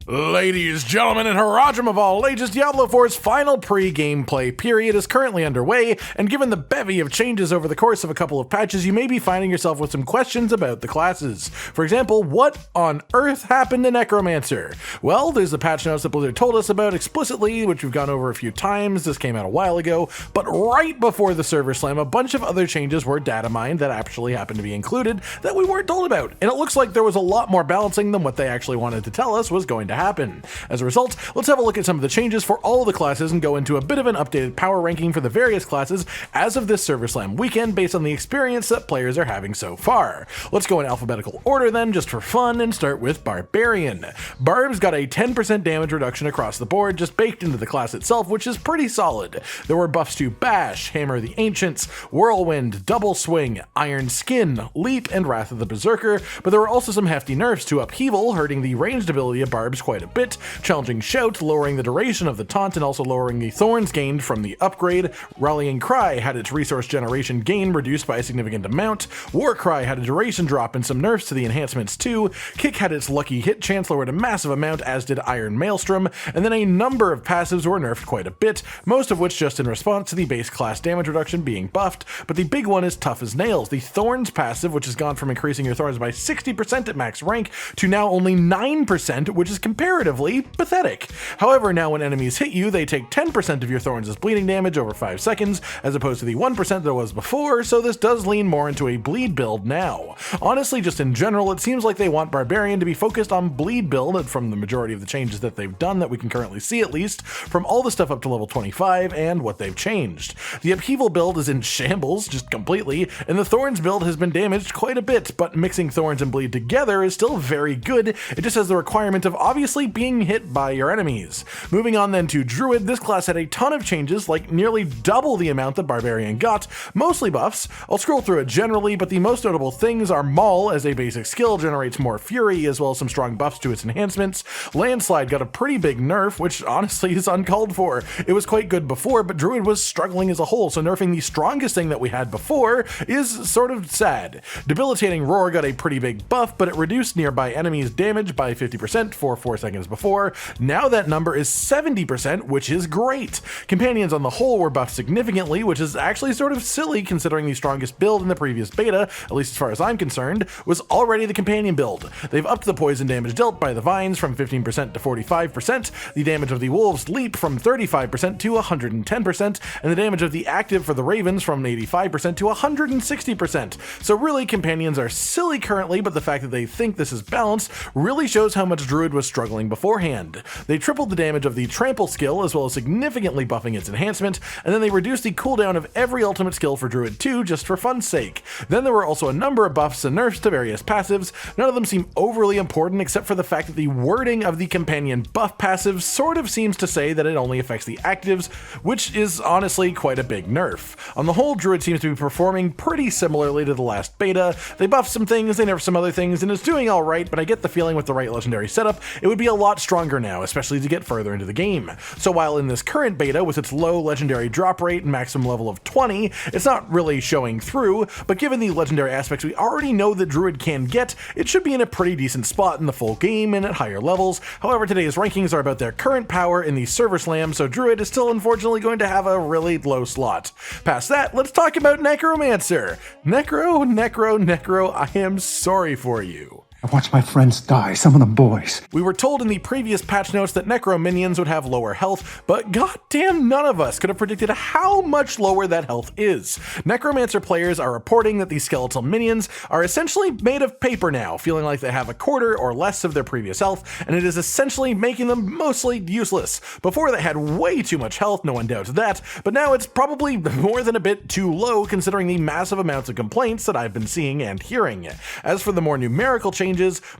Ladies, gentlemen, and Harajam of all ages, Diablo 4's final pre-gameplay period is currently underway, and given the bevy of changes over the course of a couple of patches, you may be finding yourself with some questions about the classes. For example, what on earth happened to Necromancer? Well, there's the patch notes that Blizzard told us about explicitly, which we've gone over a few times. This came out a while ago, but right before the server slam, a bunch of other changes were data mined that actually happened to be included that we weren't told about, and it looks like there was a lot more balancing than what they actually wanted to tell us was going to happen. As a result, let's have a look at some of the changes for all of the classes and go into a bit of an updated power ranking for the various classes as of this Server Slam weekend based on the experience that players are having so far. Let's go in alphabetical order then, just for fun, and start with Barbarian. Barb's got a 10% damage reduction across the board, just baked into the class itself, which is pretty solid. There were buffs to Bash, Hammer of the Ancients, Whirlwind, Double Swing, Iron Skin, Leap, and Wrath of the Berserker, but there were also some hefty nerfs to Upheaval, hurting the ranged ability of Barb's quite a bit, Challenging Shout, lowering the duration of the taunt and also lowering the thorns gained from the upgrade. Rallying Cry had its resource generation gain reduced by a significant amount. War Cry had a duration drop and some nerfs to the enhancements too. Kick had its lucky hit chance lowered a massive amount, as did Iron Maelstrom, and then a number of passives were nerfed quite a bit, most of which just in response to the base class damage reduction being buffed, but the big one is Tough as Nails, the Thorns passive, which has gone from increasing your thorns by 60% at max rank to now only 9%, which is comparatively pathetic. However, now when enemies hit you, they take 10% of your thorns as bleeding damage over 5 seconds, as opposed to the 1% that was before, so this does lean more into a bleed build now. Honestly, just in general, it seems like they want Barbarian to be focused on bleed build from the majority of the changes that they've done that we can currently see, at least, from all the stuff up to level 25 and what they've changed. The Upheaval build is in shambles, just completely, and the Thorns build has been damaged quite a bit, but mixing Thorns and Bleed together is still very good. It just has the requirement of obviously being hit by your enemies. Moving on then to Druid, this class had a ton of changes, like nearly double the amount that Barbarian got, mostly buffs. I'll scroll through it generally, but the most notable things are Maul as a basic skill generates more fury, as well as some strong buffs to its enhancements. Landslide got a pretty big nerf, which honestly is uncalled for. It was quite good before, but Druid was struggling as a whole, so nerfing the strongest thing that we had before is sort of sad. Debilitating Roar got a pretty big buff, but it reduced nearby enemies' damage by 50% for 4 seconds before. Now that number is 70%, which is great. Companions on the whole were buffed significantly, which is actually sort of silly considering the strongest build in the previous beta, at least as far as I'm concerned, was already the companion build. They've upped the poison damage dealt by the vines from 15% to 45%, the damage of the wolves leap from 35% to 110%, and the damage of the active for the ravens from 85% to 160%. So really, companions are silly currently, but the fact that they think this is balanced really shows how much Druid was struggling beforehand. They tripled the damage of the trample skill, as well as significantly buffing its enhancement, and then they reduced the cooldown of every ultimate skill for Druid 2 just for fun's sake. Then there were also a number of buffs and nerfs to various passives. None of them seem overly important except for the fact that the wording of the companion buff passive sort of seems to say that it only affects the actives, which is honestly quite a big nerf. On the whole, Druid seems to be performing pretty similarly to the last beta. They buffed some things, they nerfed some other things, and it's doing alright, but I get the feeling with the right legendary setup, it would be a lot stronger now, especially to get further into the game. So while in this current beta, with its low legendary drop rate and maximum level of 20, it's not really showing through, but given the legendary aspects we already know that Druid can get, it should be in a pretty decent spot in the full game and at higher levels. However, today's rankings are about their current power in the Server Slam, so Druid is still unfortunately going to have a really low slot. Past that, let's talk about Necromancer. Necro, I am sorry for you. I watched my friends die, some of them boys. We were told in the previous patch notes that Necro minions would have lower health, but goddamn none of us could have predicted how much lower that health is. Necromancer players are reporting that these skeletal minions are essentially made of paper now, feeling like they have a quarter or less of their previous health, and it is essentially making them mostly useless. Before they had way too much health, no one doubts that, but now it's probably more than a bit too low considering the massive amounts of complaints that I've been seeing and hearing. As for the more numerical changes,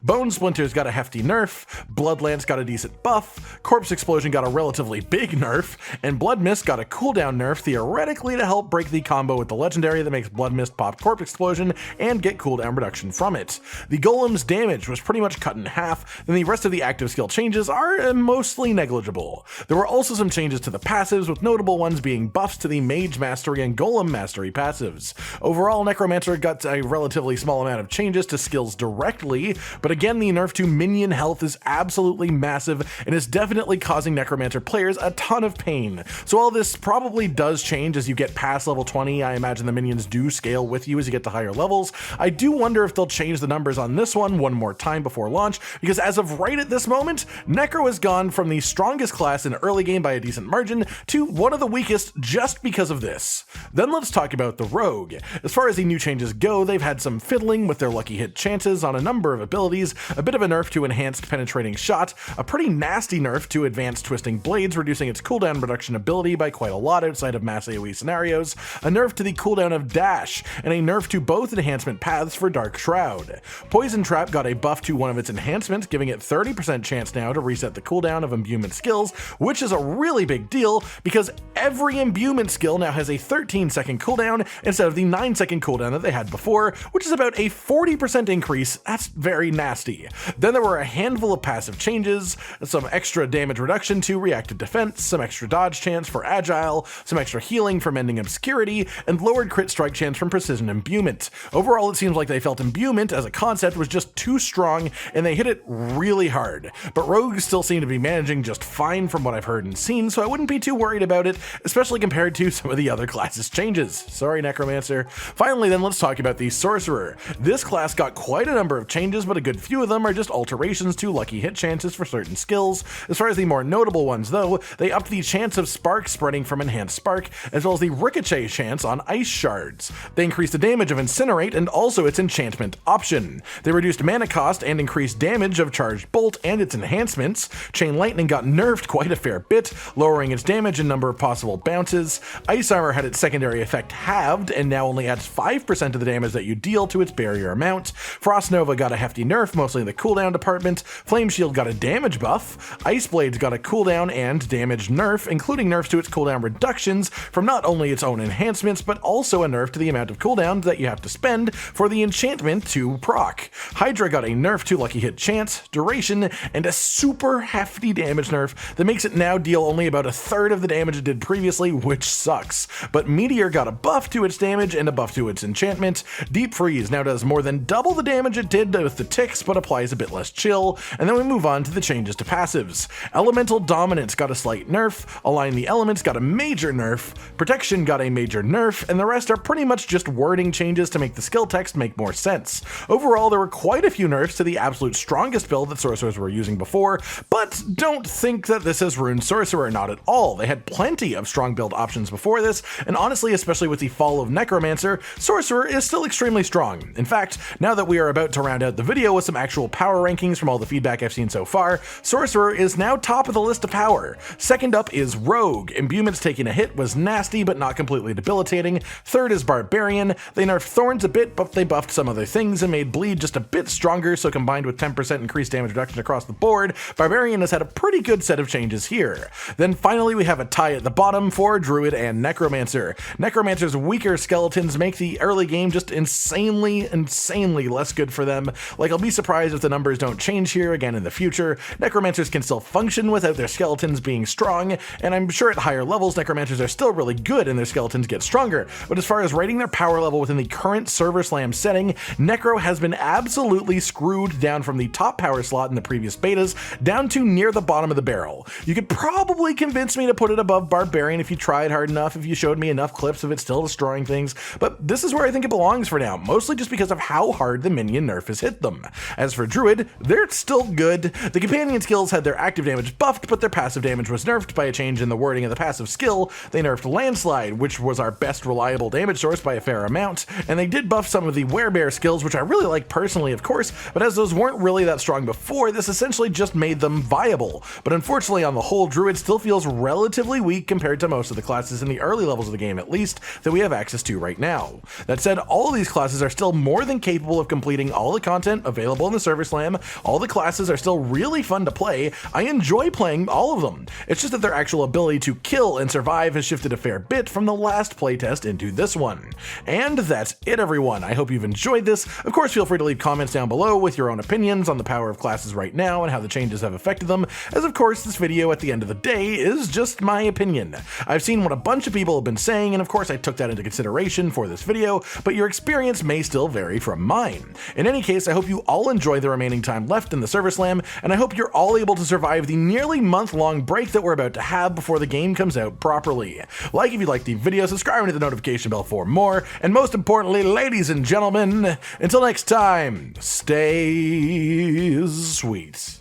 Bone Splinters got a hefty nerf, Blood Lance got a decent buff, Corpse Explosion got a relatively big nerf, and Blood Mist got a cooldown nerf theoretically to help break the combo with the legendary that makes Blood Mist pop Corpse Explosion and get cooldown reduction from it. The Golem's damage was pretty much cut in half, and the rest of the active skill changes are mostly negligible. There were also some changes to the passives, with notable ones being buffs to the Mage Mastery and Golem Mastery passives. Overall, Necromancer got a relatively small amount of changes to skills directly, quickly, but again, the nerf to minion health is absolutely massive and is definitely causing Necromancer players a ton of pain. So all this probably does change as you get past level 20. I imagine the minions do scale with you as you get to higher levels. I do wonder if they'll change the numbers on this one more time before launch, because as of right at this moment, Necro has gone from the strongest class in early game by a decent margin to one of the weakest just because of this. Then let's talk about the Rogue. As far as the new changes go, they've had some fiddling with their lucky hit chances on a number of abilities, a bit of a nerf to enhanced penetrating shot, a pretty nasty nerf to advanced twisting blades, reducing its cooldown reduction ability by quite a lot outside of mass AoE scenarios, a nerf to the cooldown of dash, and a nerf to both enhancement paths for Dark Shroud. Poison Trap got a buff to one of its enhancements, giving it 30% chance now to reset the cooldown of imbuement skills, which is a really big deal because every imbuement skill now has a 13-second cooldown instead of the 9-second cooldown that they had before, which is about a 40% increase. That's very nasty. Then there were a handful of passive changes, some extra damage reduction to reactive defense, some extra dodge chance for agile, some extra healing from ending obscurity, and lowered crit strike chance from precision imbuement. Overall, it seems like they felt imbuement as a concept was just too strong and they hit it really hard. But rogues still seem to be managing just fine from what I've heard and seen, so I wouldn't be too worried about it, especially compared to some of the other classes' changes. Sorry, Necromancer. Finally, then let's talk about the Sorcerer. This class got quite a number of changes, but a good few of them are just alterations to lucky hit chances for certain skills. As far as the more notable ones though, they upped the chance of spark spreading from enhanced spark, as well as the ricochet chance on ice shards. They increased the damage of incinerate and also its enchantment option. They reduced mana cost and increased damage of charged bolt and its enhancements. Chain lightning got nerfed quite a fair bit, lowering its damage and number of possible bounces. Ice armor had its secondary effect halved and now only adds 5% of the damage that you deal to its barrier amount. Frost Nova got a hefty nerf, mostly in the cooldown department. Flame Shield got a damage buff. Ice Blades got a cooldown and damage nerf, including nerfs to its cooldown reductions from not only its own enhancements, but also a nerf to the amount of cooldown that you have to spend for the enchantment to proc. Hydra got a nerf to lucky hit chance, duration, and a super hefty damage nerf that makes it now deal only about a third of the damage it did previously, which sucks. But Meteor got a buff to its damage and a buff to its enchantment. Deep Freeze now does more than double the damage it did with the ticks, but applies a bit less chill. And then we move on to the changes to passives. Elemental Dominance got a slight nerf, Align the Elements got a major nerf, Protection got a major nerf, and the rest are pretty much just wording changes to make the skill text make more sense. Overall, there were quite a few nerfs to the absolute strongest build that Sorcerers were using before, but don't think that this has ruined Sorcerer, not at all. They had plenty of strong build options before this, and honestly, especially with the fall of Necromancer, Sorcerer is still extremely strong. In fact, now that we are about to round out the video with some actual power rankings from all the feedback I've seen so far, Sorcerer is now top of the list of power. Second up is Rogue. Imbuement's taking a hit was nasty but not completely debilitating. Third is Barbarian. They nerfed Thorns a bit, but they buffed some other things and made bleed just a bit stronger, so combined with 10% increased damage reduction across the board, Barbarian has had a pretty good set of changes here. Then finally we have a tie at the bottom for Druid and Necromancer. Necromancer's weaker skeletons make the early game just insanely less good for them. Like, I'll be surprised if the numbers don't change here again in the future. Necromancers can still function without their skeletons being strong, and I'm sure at higher levels Necromancers are still really good and their skeletons get stronger, but as far as rating their power level within the current server slam setting, Necro has been absolutely screwed down from the top power slot in the previous betas down to near the bottom of the barrel. You could probably convince me to put it above Barbarian if you tried hard enough, if you showed me enough clips of it still destroying things, but this is where I think it belongs for now, mostly just because of how hard the minion nerf has hit them. As for Druid, they're still good. The companion skills had their active damage buffed, but their passive damage was nerfed by a change in the wording of the passive skill. They nerfed Landslide, which was our best reliable damage source by a fair amount, and they did buff some of the Werebear skills, which I really like personally, of course, but as those weren't really that strong before, this essentially just made them viable. But unfortunately, on the whole, Druid still feels relatively weak compared to most of the classes in the early levels of the game, at least, that we have access to right now. That said, all of these classes are still more than capable of completing all the content available in the server slam. All the classes are still really fun to play. I enjoy playing all of them. It's just that their actual ability to kill and survive has shifted a fair bit from the last playtest into this one. And that's it, everyone. I hope you've enjoyed this. Of course, feel free to leave comments down below with your own opinions on the power of classes right now and how the changes have affected them, as of course this video at the end of the day is just my opinion. I've seen what a bunch of people have been saying, and of course I took that into consideration for this video, but your experience may still vary from mine. In any case, I hope you all enjoy the remaining time left in the server slam, and I hope you're all able to survive the nearly month-long break that we're about to have before the game comes out properly. Like if you liked the video, subscribe and hit the notification bell for more, and most importantly, ladies and gentlemen, until next time, stay sweet.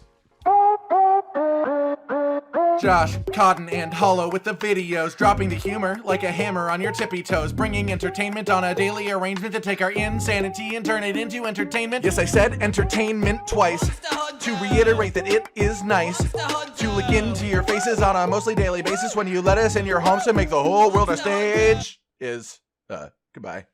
Josh, Cotton, and Hollow with the videos, dropping the humor like a hammer on your tippy toes, bringing entertainment on a daily arrangement to take our insanity and turn it into entertainment. Yes, I said entertainment twice, to reiterate that it is nice to look into your faces on a mostly daily basis when you let us in your homes to make the whole world a stage. Goodbye.